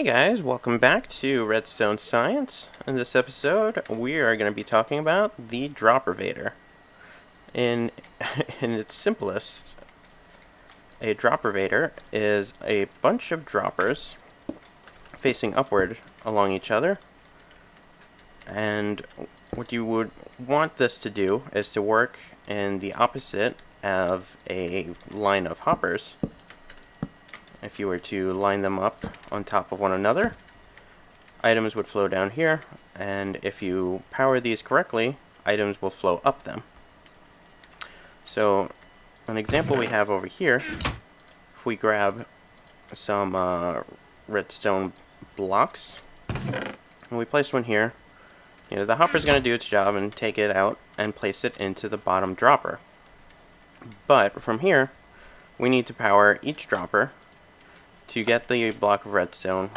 Hey guys, welcome back to Redstone Science. In this episode, we are going to be talking about the Droppervator. In, in its simplest, a Droppervator is a bunch of droppers facing upward along each other. And what you would want this to do is to work in the opposite of a line of hoppers. If you were to line them up on top of one another, items would flow down here, and if you power these correctly, items will flow up them. So, an example we have over here, if we grab some redstone blocks, and we place one here, the hopper's going to do its job and take it out and place it into the bottom dropper. But from here, we need to power each dropper to get the block of redstone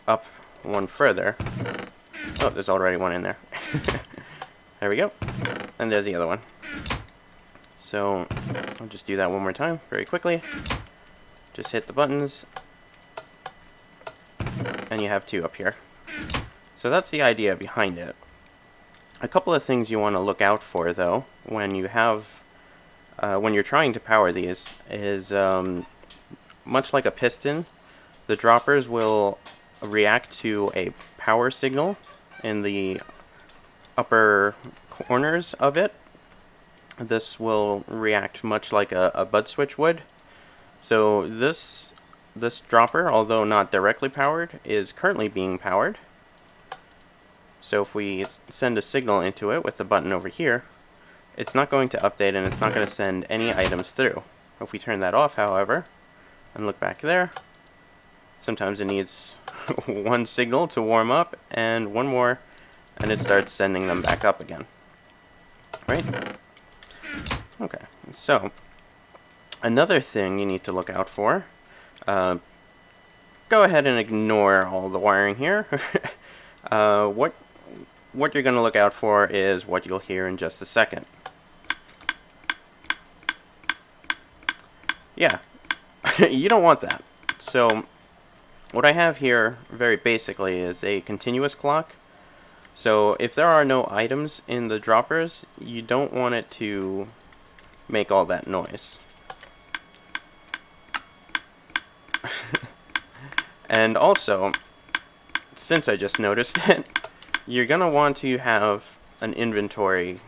up one further. Oh, there's already one in there. There we go. And there's the other one. So, I'll just do that one more time, very quickly. Just hit the buttons. And you have two up here. So that's the idea behind it. A couple of things you want to look out for, though, when you have, when you're trying to power these, is much like a piston, the droppers will react to a power signal in the upper corners of it. This will react much like a bud switch would. So this dropper, although not directly powered, is currently being powered. So if we send a signal into it with the button over here, it's not going to update and it's not going to send any items through. If we turn that off, however, and look back there, sometimes it needs one signal to warm up and one more, and it starts sending them back up again. Right? Okay, so another thing you need to look out for, go ahead and ignore all the wiring here. What you're going to look out for is what you'll hear in just a second. Yeah. You don't want that. So what I have here very basically is a continuous clock. So if there are no items in the droppers, you don't want it to make all that noise. And also, since I just noticed it, you're going to want to have an inventory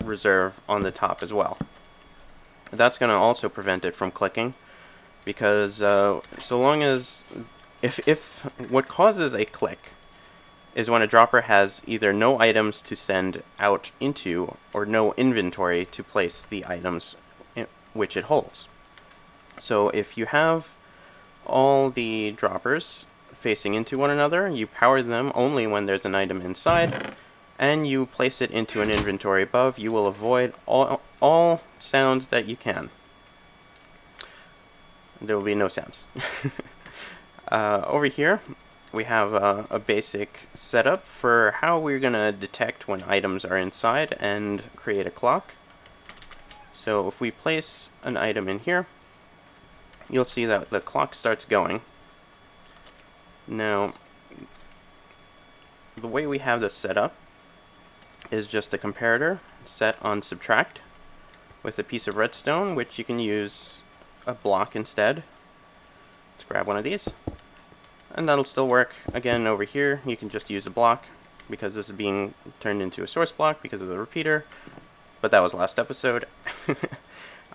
reserve on the top as well. That's going to also prevent it from clicking. Because so long as, if what causes a click is when a dropper has either no items to send out into or no inventory to place the items which it holds. So if you have all the droppers facing into one another, you power them only when there's an item inside, and you place it into an inventory above, you will avoid all sounds that you can. There will be no sounds. Over here, we have a basic setup for how we're going to detect when items are inside and create a clock. So if we place an item in here, you'll see that the clock starts going. Now, the way we have this set up is just a comparator set on subtract with a piece of redstone, which you can use a block instead. Let's grab one of these, and that'll still work. Again, over here you can just use a block because this is being turned into a source block because of the repeater, but that was last episode.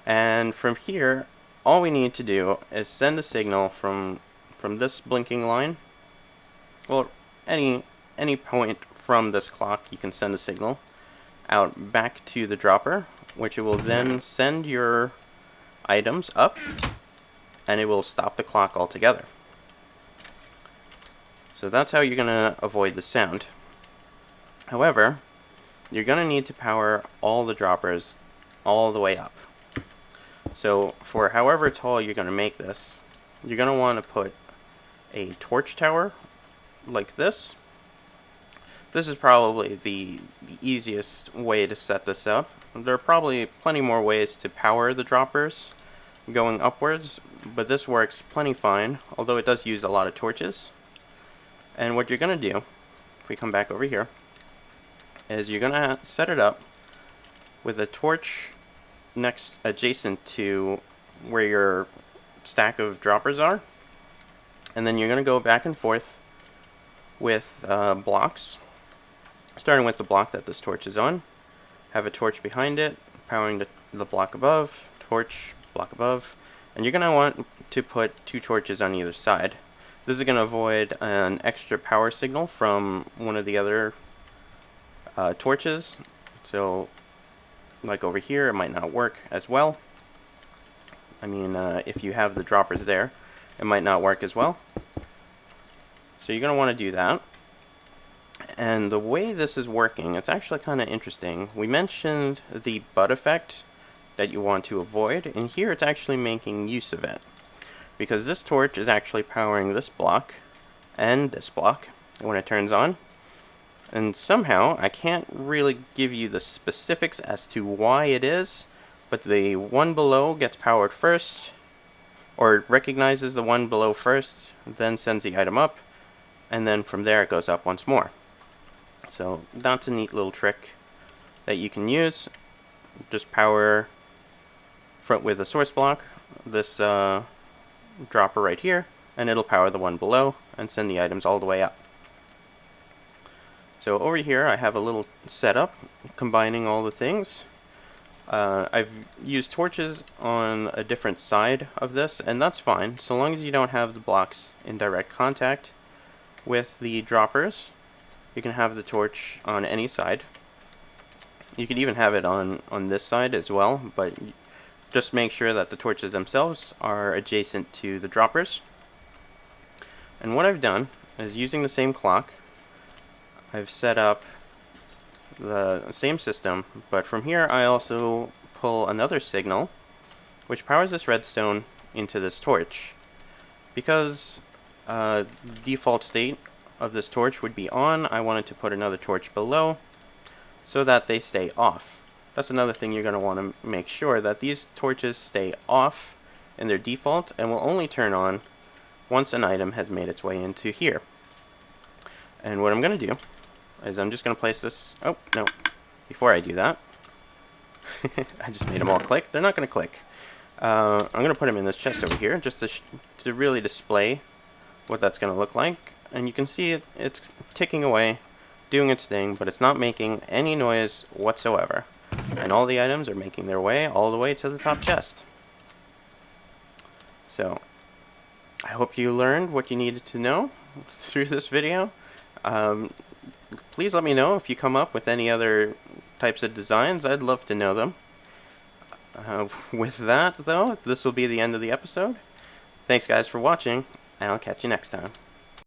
And from here, all we need to do is send a signal from this blinking line. Well, any point from this clock you can send a signal out back to the dropper, which it will then send your items up, and it will stop the clock altogether. So that's how you're going to avoid the sound. However, you're going to need to power all the droppers all the way up. So for however tall you're going to make this, you're going to want to put a torch tower like this. This is probably the easiest way to set this up. There are probably plenty more ways to power the droppers going upwards, but this works plenty fine, although it does use a lot of torches. And what you're going to do, if we come back over here, is you're going to set it up with a torch next adjacent to where your stack of droppers are. And then you're going to go back and forth with blocks, starting with the block that this torch is on. Have a torch behind it, powering the block above, torch, block above, and you're going to want to put 2 torches on either side. This is going to avoid an extra power signal from one of the other torches. So, like over here, it might not work as well. I mean, if you have the droppers there, it might not work as well. So you're going to want to do that. And the way this is working, it's actually kind of interesting. We mentioned the butt effect that you want to avoid, and here it's actually making use of it. Because this torch is actually powering this block and this block when it turns on. And somehow, I can't really give you the specifics as to why it is, but the one below gets powered first, or recognizes the one below first, then sends the item up, and then from there it goes up once more. So that's a neat little trick that you can use. Just power front with a source block, this dropper right here, and it'll power the one below and send the items all the way up. So over here I have a little setup combining all the things. I've used torches on a different side of this, and that's fine, so long as you don't have the blocks in direct contact with the droppers. You can have the torch on any side. You can even have it on this side as well, but just make sure that the torches themselves are adjacent to the droppers. And what I've done is, using the same clock, I've set up the same system, but from here I also pull another signal which powers this redstone into this torch. Because the default state of this torch would be on, I wanted to put another torch below so that they stay off. That's another thing you're going to want to make sure, that these torches stay off in their default and will only turn on once an item has made its way into here. And what I'm going to do is I'm just going to place this... Oh, no. Before I do that, I just made them all click. They're not going to click. I'm going to put them in this chest over here just to really display what that's going to look like. And you can see it's ticking away, doing its thing, but it's not making any noise whatsoever. And all the items are making their way all the way to the top chest. So, I hope you learned what you needed to know through this video. Please let me know if you come up with any other types of designs. I'd love to know them. With that, though, this will be the end of the episode. Thanks, guys, for watching, and I'll catch you next time.